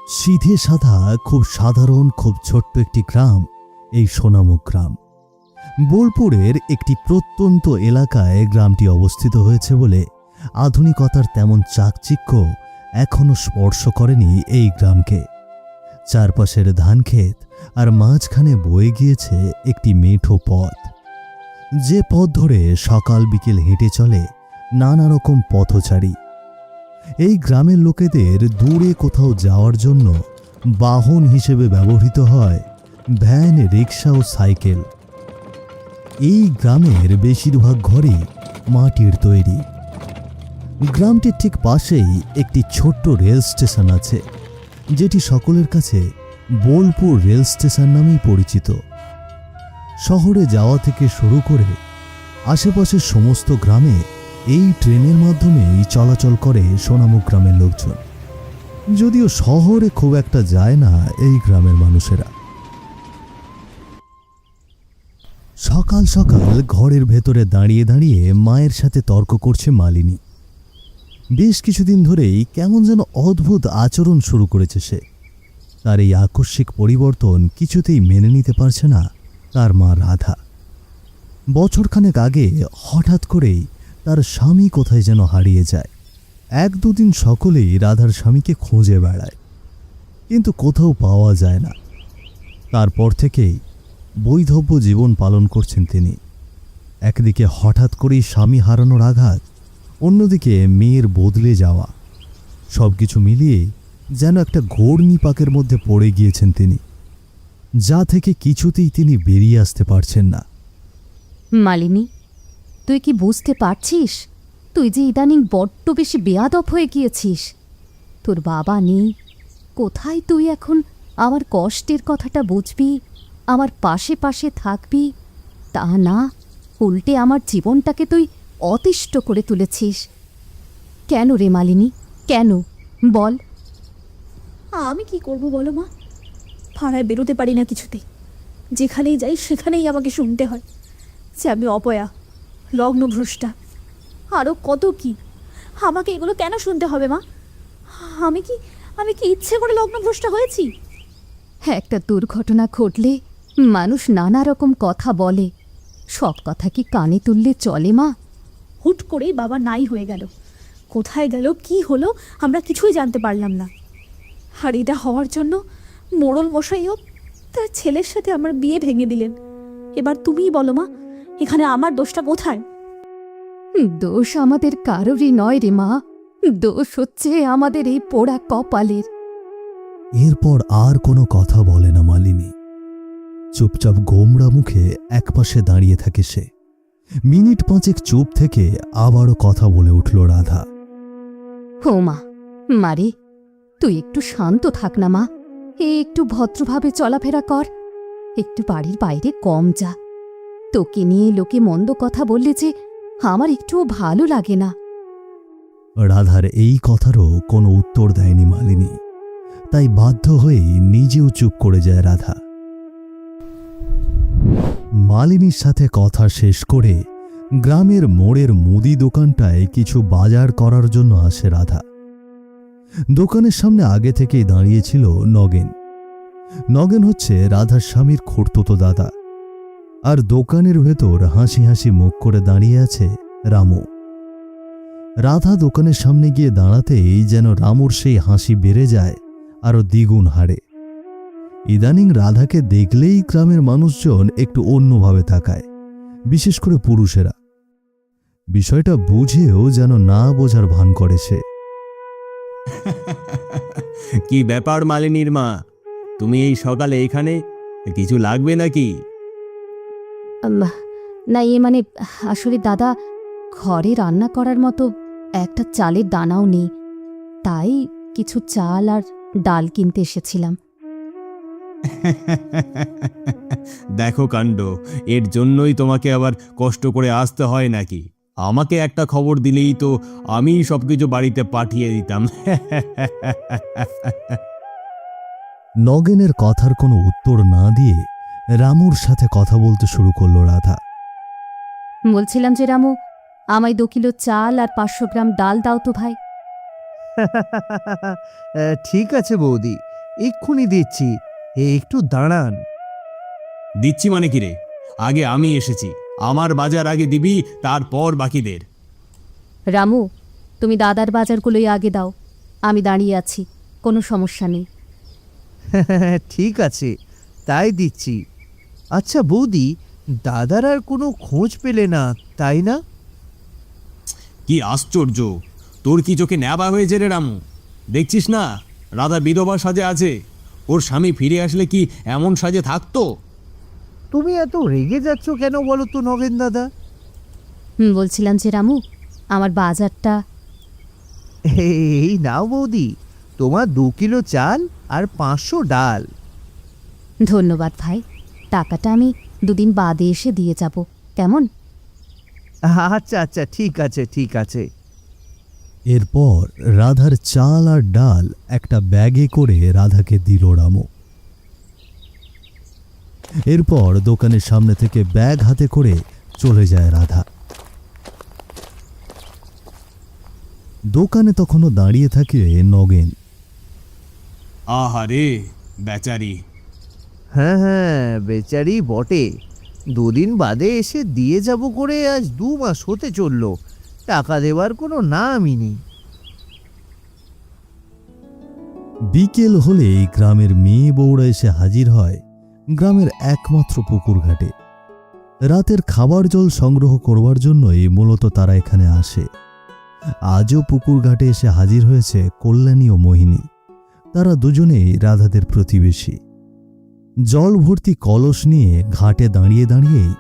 সিধে সাদা, খুব সাধারণ, খুব ছোট্ট একটি গ্রাম এই সোনামুখ গ্রাম। বোলপুরের একটি প্রত্যন্ত এলাকায় গ্রামটি অবস্থিত হয়েছে বলে আধুনিকতার তেমন চাকচিক্য এখনো স্পর্শ করেনি এই গ্রামকে। চারপাশের ধানক্ষেত আর মাঝখানে বয়ে গিয়েছে একটি মেঠো পথ, যে পথ ধরে সকাল বিকেল হেঁটে চলে নানা রকম পথচারী। এই গ্রামের লোকেদের দূরে কোথাও যাওয়ার জন্য বাহন হিসেবে ব্যবহৃত হয় ভ্যান, রিক্সা ও সাইকেল। এই গ্রামের বেশিরভাগ ঘরই মাটির তৈরি। গ্রামটির ঠিক পাশেই একটি ছোট্ট রেল স্টেশন আছে, যেটি সকলের কাছে বোলপুর রেল স্টেশন নামেই পরিচিত। শহরে যাওয়া থেকে শুরু করে আশেপাশের সমস্ত গ্রামে এই ট্রেনের মাধ্যমেই চলাচল করে সোনামুখ গ্রামের লোকজন, যদিও শহরে খুব একটা যায় না এই গ্রামের মানুষেরা। সকাল সকাল ঘরের ভেতরে দাঁড়িয়ে দাঁড়িয়ে মায়ের সাথে তর্ক করছে মালিনী। বেশ কিছুদিন ধরেই কেমন যেন অদ্ভুত আচরণ শুরু করেছে সে। তার এই আকস্মিক পরিবর্তন কিছুতেই মেনে নিতে পারছে না তার মা রাধা। বছরখানেক আগে হঠাৎ করেই তার স্বামী কোথায় যেন হারিয়ে যায়। এক দুদিন সকলেই রাধার স্বামীকে খুঁজে বেড়ায়, কিন্তু কোথাও পাওয়া যায় না। তারপর থেকেই বৈধব্য জীবন পালন করছেন তিনি। একদিকে হঠাৎ করেই স্বামী হারানোর আঘাত, অন্যদিকে মেয়ের বদলে যাওয়া, সবকিছু মিলিয়ে যেন একটা ঘূর্ণিপাকের মধ্যে পড়ে গিয়েছেন তিনি, যা থেকে কিছুতেই তিনি বেরিয়ে আসতে পারছেন না। মালিনী, তুই কি বুঝতে পারছিস তুই যে ইদানিং বড্ড বেশি বেয়াদব হয়ে গিয়েছিস? তোর বাবা নেই, কোথায় তুই এখন আমার কষ্টের কথাটা বুঝবি, আমার পাশে পাশে থাকবি? তা না, উল্টে আমার জীবনটাকে তুই অতিষ্ঠ করে তুলেছিস। কেন রে মালিনী, কেন বল? আমি কি করব বলো মা? পাড়ায় বেরোতে পারি না কিছুতেই। যেখানেই যাই সেখানেই আমাকে শুনতে হয় যে আমি অপয়া, লগ্নভ্রষ্টা, আরও কত কি। আমাকে এগুলো কেন শুনতে হবে মা? আমি কি ইচ্ছে করে লগ্নভ্রষ্টা হয়েছি? একটা দুর্ঘটনা ঘটলে মানুষ নানা রকম কথা বলে, সব কথা কি কানে তুললে চলে মা? হুট করেই বাবা নাই হয়ে গেল। কোথায় গেল, কি হলো, আমরা কিছুই জানতে পারলাম না। আর এটা হওয়ার জন্য মোড়ল মশাইও তার ছেলের সাথে আমার বিয়ে ভেঙে দিলেন। এবার তুমিই বলো মা, এখানে আমার দোষটা কোথায়? দোষ আমাদের কারোরই নয় রে মা, দোষ হচ্ছে আমাদের এই পোড়া কপালের। এরপর আর কোনো কথা বলে না মালিনী। চুপচাপ গোমড়া মুখে একপাশে দাঁড়িয়ে থাকে সে। মিনিট পাঁচেক চুপ থেকে আবারও কথা বলে উঠল রাধা। ও মা, মারে, তুই একটু শান্ত থাক না মা, একটু ভদ্রভাবে চলাফেরা কর, একটু বাড়ির বাইরে কম যা। তোকে নিয়ে লোকে মন্দ কথা বললে যে আমার একটুও ভালো লাগে না। রাধার এই কথারও কোনো উত্তর দেয়নি মালিনী, তাই বাধ্য হয়েই নিজেও চুপ করে যায় রাধা। মালিনীর সাথে কথা শেষ করে গ্রামের মোড়ের মুদি দোকানটায় কিছু বাজার করার জন্য আসে রাধা। দোকানের সামনে আগে থেকেই দাঁড়িয়েছিল নগেন। নগেন হচ্ছে রাধার স্বামীর খুড়তুতো দাদা। আর দোকানের ভেতর হাসি হাসি মুখ করে দাঁড়িয়ে আছে রামু। রাধা দোকানের সামনে গিয়ে দাঁড়াতেই যেন রামুর সেই হাসি বেড়ে যায় আরো দ্বিগুণ হারে। ইদানিং রাধাকে দেখলেই গ্রামের মানুষজন একটু অন্যভাবে তাকায়, বিশেষ করে পুরুষেরা। বিষয়টা বুঝেও যেন না বোঝার ভান করে সে। কি ব্যাপার মালিনীর মা, তুমি এই সকালে এখানে? কিছু লাগবে নাকি? না, মানে আসলে দাদা, ঘরে রান্না করার মতো একটা চালের দানাও নেই, তাই কিছু চাল আর ডাল কিনতে এসেছিলাম। দেখো কাণ্ড, এর জন্যই তোমাকে আবার কষ্ট করে আসতে হয় নাকি? আমাকে একটা খবর দিলেই তো আমি সবকিছু বাড়িতে পাঠিয়ে দিতাম। নগেনের কথার কোনো উত্তর না দিয়ে রামুর সাথে কথা বলতে শুরু করলো রাধা। বলছিলাম যে রামু, আমায় 2 কিলো চাল আর 500 গ্রাম ডাল দাও তো ভাই। ঠিক আছে বৌদি, এক্ষুনি দিচ্ছি, একটু দাঁড়ান। দিচ্ছি মানে কি রে? আগে আমি এসেছি, আমার বাজার আগে দিবি, তারপর বাকিদের। রামু, তুমি দাদার বাজারগুলোই আগে দাও, আমি দাঁড়িয়ে আছি, কোনো সমস্যা নেই। ঠিক আছে, তাই দিচ্ছি। আচ্ছা বৌদি, দাদার আর কোনো খোঁজ পেলে না, তাই না? কি আশ্চর্য, তোর কি চোখে ন্যাবা হয়েছে রে রামু? দেখছিস না রাধা বিধবা সাজে আছে? ওর স্বামী ফিরে আসলে কি এমন সাজে থাকতো? তুমি এত রেগে যাচ্ছ কেন বলো তো নগেন দাদা? বলছিলাম যে রামু, আমার বাজারটা। এই নাও বৌদি, তোমার 2 কিলো চাল আর 500 ডাল। ধন্যবাদ ভাই, টাকাটা আমি 2 দিন বাদে এসে দিয়ে যাব, কেমন? আচ্ছা আচ্ছা, ঠিক আছে ঠিক আছে। এরপর রাধার চাল আর ডাল একটা ব্যাগে করে রাধাকে দিল রামু। এরপর দোকানের সামনে থেকে ব্যাগ হাতে করে চলে যায় রাধা। দোকানে তখনও দাঁড়িয়ে থাকে নগেন। আহারে বেচারি। হ্যাঁ হ্যাঁ, বেচারি বটে। 2 দিন বাদে এসে দিয়ে যাব করে আজ 2 মাস হতে চলল, টাকা দেওয়ার কোনো নামই নেই। বিকেল হলেই গ্রামের মেয়ে বউরা এসে হাজির হয় গ্রামের একমাত্র পুকুর ঘাটে। রাতের খাবার জল সংগ্রহ করবার জন্যই মূলত তারা এখানে আসে। আজও পুকুর ঘাটে এসে হাজির হয়েছে কল্যাণী ও মোহিনী। তারা দুজনেই রাধাদের প্রতিবেশী। জল ভর্তি কলস নিয়ে ঘাটে দাঁড়িয়ে দাঁড়িয়েই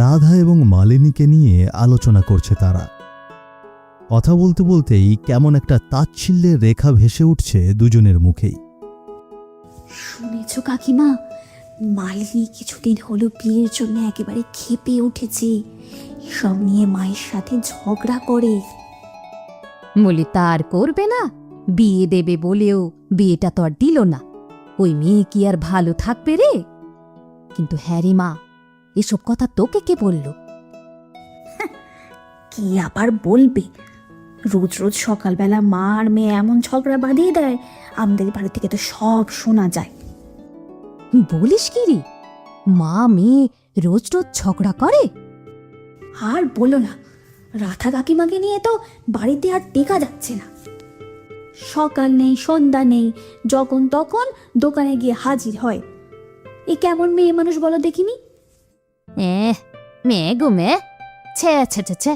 রাধা এবং মালিনীকে নিয়ে আলোচনা করছে তারা। কথা বলতে বলতেই কেমন একটা তাচ্ছিল্যের রেখা ভেসে উঠছে দুজনের মুখেই। শুনেছ কাকিমা, মালিনী কিছুদিন হলো বিয়ের জন্য একেবারে ক্ষেপে উঠেছে। সব নিয়ে মায়ের সাথে ঝগড়া করে। বলি তার করবে না, বিয়ে দেবে বলেও বিয়েটা তো আর দিল না। ওই মেয়ে কি আর ভালো থাকবে রে? কিন্তু হ্যাঁ রে মা, এসব কথা তোকে কে বলল? কি আবার বলবে, রোজ রোজ সকালবেলা মা আর মেয়ে এমন ঝগড়া বাঁধিয়ে দেয়, আমাদের বাড়ি থেকে তো সব শোনা যায়। বলিস কি রে, মা মেয়ে রোজ রোজ ঝগড়া করে? আর বলো না, রাধা কাকিমাকে নিয়ে তো বাড়িতে আর টেকা যাচ্ছে না। সকাল নেই সন্ধ্যা নেই, যখন তখন দোকানে গিয়ে হাজির হয়। এ কেমন মেয়ে মানুষ বলো দেখিনি? মেয়ে গো মেয়ে, ছে ছে ছে ছে।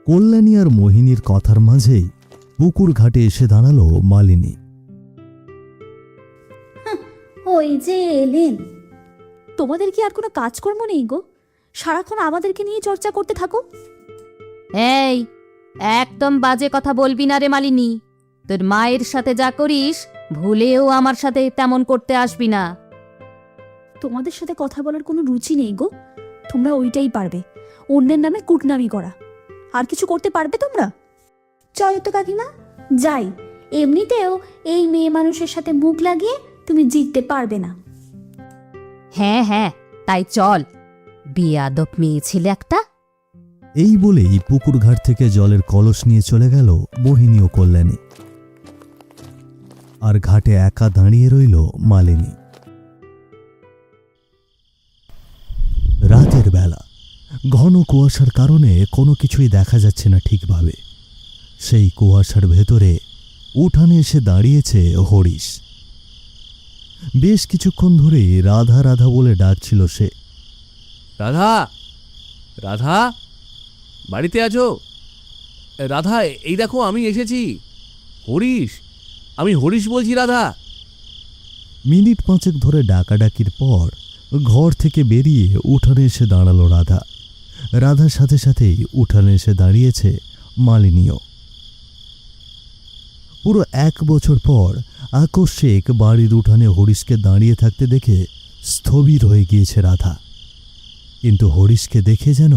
কল্যাণী আর মোহিনীর কথার মাঝেই পুকুর ঘাটে এসে দাঁড়ালো মালিনী। ওই যে এলেন। তোমাদের কি আর কোনো কাজকর্ম নেই গো? সারাক্ষণ আমাদেরকে নিয়ে চর্চা করতে থাকো। এই, একদম বাজে কথা বলবি না রে মালিনী। তোর মায়ের সাথে যা করিস, ভুলেও আমার সাথে তেমন করতে আসবি না। তোমাদের সাথে কথা বলার কোনো রুচি নেই গো। তোমরা ওইটাই পারবে, অন্যের নামে কুটনামি করা। আর কিছু করতে পারবে তোমরা? চলো তো কাকিমা, যাই। এমনিতেও এই মেয়ে মানুষের সাথে মুখ লাগিয়ে তুমি জিততে পারবে না। হ্যাঁ হ্যাঁ, তাই চল। বেয়াদব মেয়ে ছেলে একটা। এই বলেই পুকুর ঘাট থেকে জলের কলস নিয়ে চলে গেল মোহিনী ও কল্যাণী। আর ঘাটে একা দাঁড়িয়ে রইল মালিনী। রাতের বেলা ঘন কুয়াশার কারণে কোনো কিছুই দেখা যাচ্ছে না ঠিকভাবে। সেই কুয়াশার ভেতরে উঠানে এসে দাঁড়িয়েছে হরিশ। বেশ কিছুক্ষণ ধরেই রাধা রাধা বলে ডাকছিল সে। রাধা, রাধা, বাড়িতে আছো? রাধা, এই দেখো আমি এসেছি। হরিশ, আমি হরিশ বলছি রাধা। মিনিট 5 ধরে ডাকাডাকির পর ঘর থেকে বেরিয়ে উঠানে এসে দাঁড়ালো রাধা। রাধার সাথে সাথেই উঠানে এসে দাঁড়িয়েছে মালিনীও। পুরো 1 বছর পর আকস্মিক বাড়ির উঠানে হরিশকে দাঁড়িয়ে থাকতে দেখে স্থবির হয়ে গিয়েছে রাধা। কিন্তু হরিশকে দেখে যেন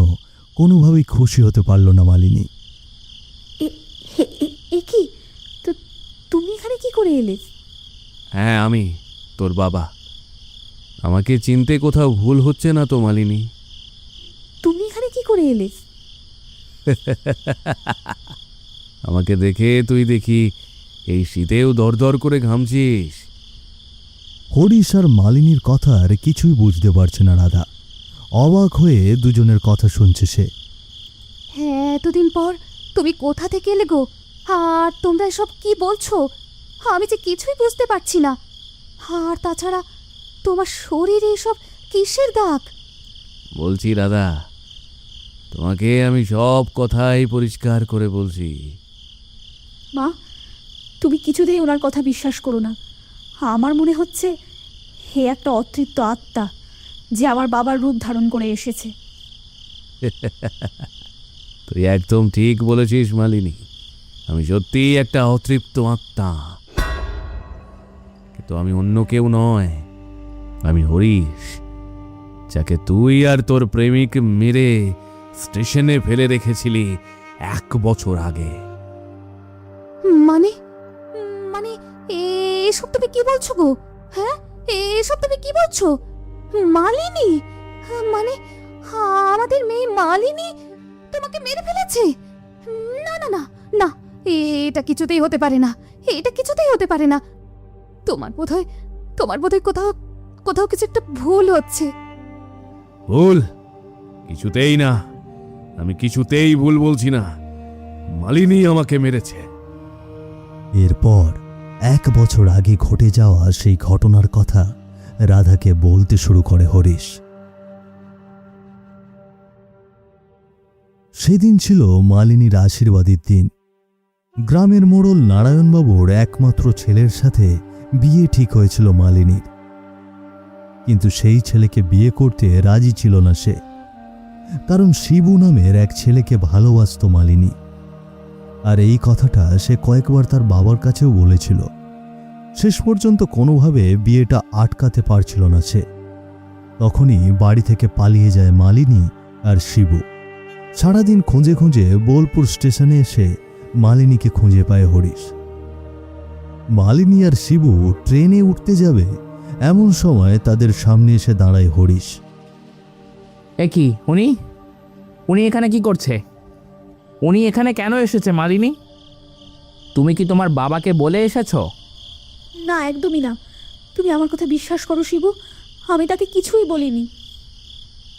কোনোভাবেই খুশি হতে পারল না মালিনী। এ কি? তো তুমি এখানে কি করে এলে? হ্যাঁ, আমি তোর বাবা। আমাকে চিনতে কোথাও ভুল হচ্ছে না তো মালিনী? তুমি এখানে কি করে এলে? আমাকে দেখে তুই দেখি এই শীতেও দরদর করে ঘামছিস। হরিশ আর মালিনীর কথা আর কিছুই বুঝতে পারছে না রাধা। অবাক হয়ে দুজনের কথা শুনছে সে। হ্যাঁ, এতদিন পর তুমি কোথা থেকে এলে গো? আর তোমরা এসব কি বলছো? আমি যে কিছুই বুঝতে পারছি না। আর তাছাড়া তোমার শরীরে এসব কিসের দাগ? বলছি রাধা, তোমাকে আমি সব কথাই পরিষ্কার করে বলছি। মা, তুমি কিছুতেই ওনার কথা বিশ্বাস করো না। আমার মনে হচ্ছে হে একটা অতৃপ্ত আত্মা যে আমার বাবার রূপ ধারণ করে এসেছে। তুই একদম ঠিক বলেছিস মালিনী, আমি সত্যিই একটা অতৃপ্ত আত্মা। কিন্তু আমি অন্য কেউ নয়, আমি হরিশ, যাকে তুই আর তোর প্রেমিক মেরে স্টেশনে ফেলে রেখেছিলি 1 বছর আগে। মানে মানে এসব তুমি কি বলছো গো? হ্যাঁ, এসব তুমি কি বলছো? মালিনী, মানে আমাদের মেয়ে মালিনী তোমাকে মেরে ফেলেছে? না না না না, এটা কিছুতেই হতে পারে না, এটা কিছুতেই হতে পারে না। তোমার বোধহয় কোথাও কোথাও কিছু একটা ভুল হচ্ছে। ভুল? কিছুতেই না, আমি কিছুতেই ভুল বলছি না। মালিনী আমাকে মেরেছে। এরপর 1 বছর আগে ঘটে যাওয়া সেই ঘটনার কথা রাধাকে বলতে শুরু করে হরিশ। সেদিন ছিল মালিনীর আশীর্বাদের দিন। গ্রামের মোড়ল নারায়ণবাবুর একমাত্র ছেলের সাথে বিয়ে ঠিক হয়েছিল মালিনীর। কিন্তু সেই ছেলেকে বিয়ে করতে রাজি ছিল না সে, কারণ শিবু নামের এক ছেলেকে ভালোবাসত মালিনী। আর এই কথাটা সে কয়েকবার তার বাবার কাছেও বলেছিল। শেষ পর্যন্ত কোনোভাবে বিয়েটা আটকাতে পারছিল না সে। তখনই বাড়ি থেকে পালিয়ে যায় মালিনী আর শিবু। সারাদিন খুঁজে খুঁজে বোলপুর স্টেশনে এসে মালিনীকে খুঁজে পায় হরিশ। মালিনী আর শিবু ট্রেনে উঠতে যাবে, এমন সময় তাদের সামনে এসে দাঁড়ায় হরিশ। এ কি, উনি এখানে কি করছে? উনি এখানে কেন এসেছে মালিনী? তুমি কি তোমার বাবাকে বলে এসেছো? না, একদমই না। তুমি আমার কথা বিশ্বাস করো শিবু, আমি তাকে কিছুই বলিনি।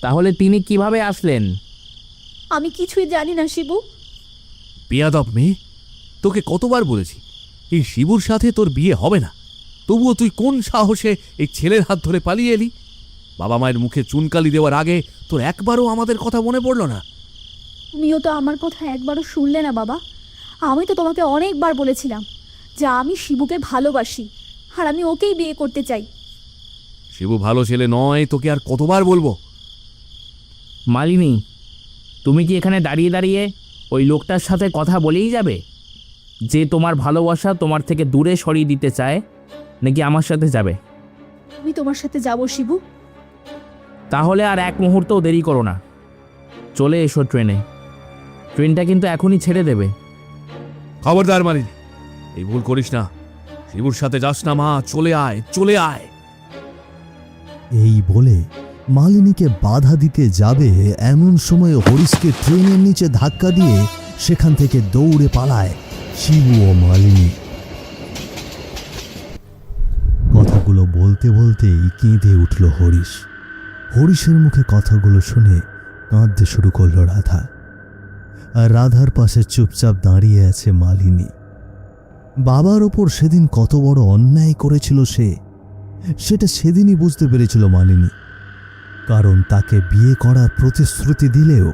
তাহলে তিনি কিভাবে আসলেন? আমি কিছুই জানি না শিবু। বেয়াদব মেয়ে, তোকে কতবার বলেছি এই শিবুর সাথে তোর বিয়ে হবে না, তবুও তুই কোন সাহসে এই ছেলের হাত ধরে পালিয়ে এলি? বাবা মায়ের মুখে চুনকালি দেওয়ার আগে তোর একবারও আমাদের কথা মনে পড়ল না? তুমিও তো আমার কথা একবারও শুনলে না বাবা। আমি তো তোমাকে অনেকবার বলেছিলাম যে আমি শিবুকে ভালোবাসি আর আমি ওকেই বিয়ে করতে চাই। শিবু ভালো ছেলে নয়, তোকে আর কতবার বলবো? মালিনী, তুমি কি এখানে দাঁড়িয়ে দাঁড়িয়ে ওই লোকটার সাথে কথা বলেই যাবে যে তোমার ভালোবাসা তোমার থেকে দূরে সরিয়ে দিতে চায়, নাকি আমার সাথে যাবে? আমি তোমার সাথে যাব শিবু। তাহলে আর 1 মুহূর্তও দেরি করো না, চলে এসো ট্রেনে। ট্রেনটা কিন্তু এখনই ছেড়ে দেবে। খবরদার মালিনী, এই ভুল করিস না। শিবুর সাথে যাস না মা, চলে আয়, চলে আয়। এই বলে মালিনীকে বাধা দিতে যাবে, এমন সময় হরিশকে ট্রেনের নিচে ধাক্কা দিয়ে সেখান থেকে দৌড়ে পালায় শিবু ও মালিনী। কথাগুলো বলতে বলতেই কেঁদে উঠল হরিশ। হরিশের মুখে কথাগুলো শুনে কাঁদতে শুরু করল রাধা। আর রাধার পাশে চুপচাপ দাঁড়িয়ে আছে মালিনী। বাবার ওপর সেদিন কত বড় অন্যায় করেছিল সে, সেটা সেদিনই বুঝতে পেরেছিল মালিনী। কারণ তাকে বিয়ে করার প্রতিশ্রুতি দিলেও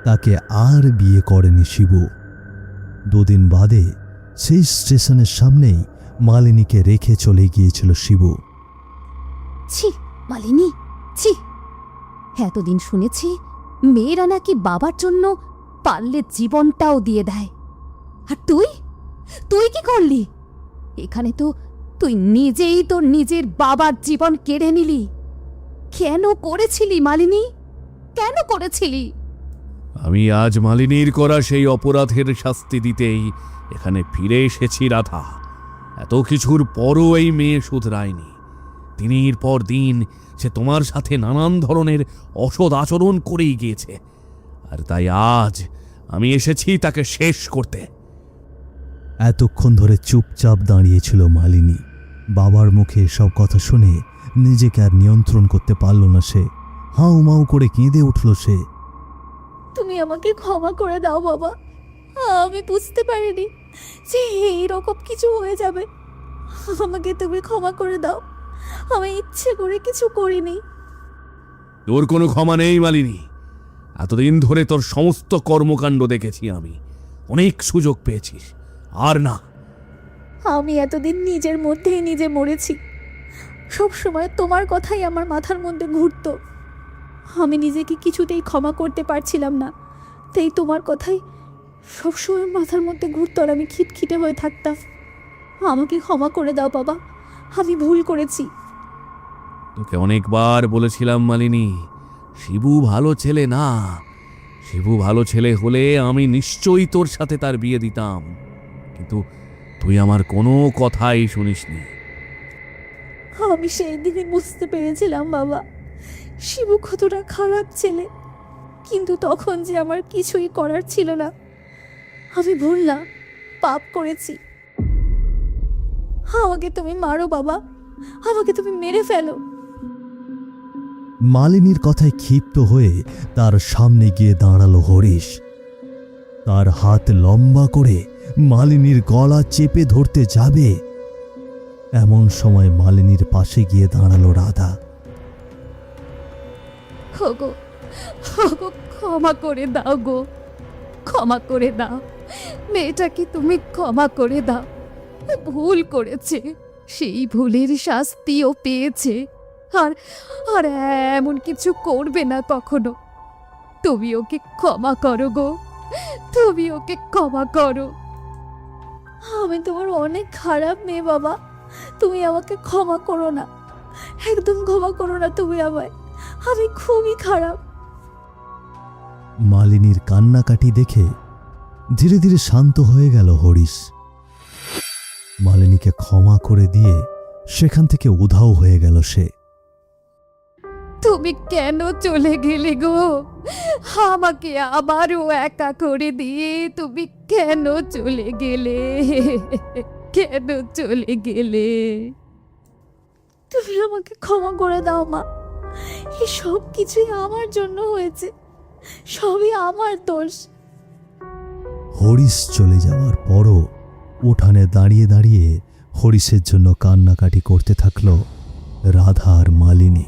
তাকে আর বিয়ে করেনি শিবু। 2 দিন বাদে সেই স্টেশনের সামনেই মালিনীকে রেখে চলে গিয়েছিল শিবু। ছি মালিনী, ছি! এতদিন শুনেছি মেয়েরা নাকি বাবার জন্য পারলে জীবনটাও দিয়ে দেয়। আর তুই তুই কি করলি? এখানে তো তুই নিজেই তোর নিজের বাবার জীবন কেড়ে নিলি। কেন করেছিলি মালিনী? কেন করেছিলি? আমি আজ মালিনীর করা সেই অপরাধের শাস্তি দিতেই এখানে ফিরে এসেছি রাধা। এত কিছুর পরও এই মেয়ে শুধরায়নি। দিনের পর দিন সে তোমার সাথে নানান ধরনের অসৎ আচরণ করেই গিয়েছে, আর তাই আজ আমি এসেছি তাকে শেষ করতে। এতক্ষণ ধরে চুপচাপ দাঁড়িয়েছিল মালিনী। বাবার মুখে এসব কথা শুনে নিজেকে আর নিয়ন্ত্রণ করতে পারল না সে। হাউ মাউ করে কেঁদে উঠল সে। তুমি আমাকে ক্ষমা করে দাও বাবা, আমি বুঝতে পারিনি যে এইরকম কিছু হয়ে যাবে। আমাকে তুমি ক্ষমা করে দাও, আমি ইচ্ছে করে কিছু করিনি। তোর কোনো ক্ষমা নেই মালিনী। এতদিন ধরে তোর সমস্ত কর্মকাণ্ড দেখেছি আমি। অনেক সুযোগ পেয়েছিস, আর না। আমি এতদিন নিজের মধ্যেই নিজে মরেছি। সব সময় তোমার কথাই আমার মাথার মধ্যে ঘুরতো। আমি নিজেকে কিছুতেই ক্ষমা করতে পারছিলাম না, তাই তোমার কথাই সবসময় মাথার মধ্যে ঘুরতো আর আমি খিটখিটে হয়ে থাকতাম। আমাকে ক্ষমা করে দাও বাবা, আমি ভুল করেছি। তোকে অনেকবার বলেছিলাম মালিনী, শিবু ভালো ছেলে না। শিবু ভালো ছেলে হলে আমি নিশ্চয়ই তোর সাথে তার বিয়ে দিতাম, কিন্তু তুই আমার কোনো কথাই শুনিসনি। আমি সেই দিনই বুঝতে পেরেছিলাম বাবা, শিবু কতটা খারাপ ছেলে, কিন্তু তখন যে আমার কিছুই করার ছিল না। আমি ভুল না, পাপ করেছি। আমাকে তুমি মারো বাবা, আমাকে তুমি মেরে ফেলো। মালিনীর কথায় ক্ষিপ্ত হয়ে তার সামনে গিয়ে দাঁড়ালো হরিশ। তার হাত লম্বা করে মালিনীর গলা চেপে ধরতে যাবে, এমন সময় মালিনীর পাশে গিয়ে দাঁড়ালো রাধা। গো, গো, ক্ষমা করে দাও গো, ক্ষমা করে দাও। মেয়েটাকে তুমি ক্ষমা করে দাও। ভুল করেছে, সেই ভুলের শাস্তিও পেয়েছে, আর আর এমন কিছু করবে না কখনো। তুমি ওকে ক্ষমা করো গো, তুমি ওকে ক্ষমা করো। আমি তোমার অনেক খারাপ মেয়ে বাবা, তুমি আমাকে ক্ষমা করো না, একদম ক্ষমা করো না তুমি আমায়। আমি খুবই খারাপ। মালিনীর কান্নাকাটি দেখে ধীরে ধীরে শান্ত হয়ে গেল হরিশ। মালিনীকে ক্ষমা করে দিয়ে সেখান থেকে উধাও হয়ে গেল সে। তুমি কেন চলে গেলে গো? আমাকে আবারও একা করে দিয়ে তুমি কেন চলে গেলে? কেন চলে গেলে? তুমি আমাকে ক্ষমা করে দাও মা, এই সব কিছুই আমার জন্য হয়েছে, সবই আমার দোষ। হরিশ চলে যাওয়ার পরও উঠানে দাঁড়িয়ে দাঁড়িয়ে হরিশের জন্য কান্নাকাটি করতে থাকলো রাধা আর মালিনী।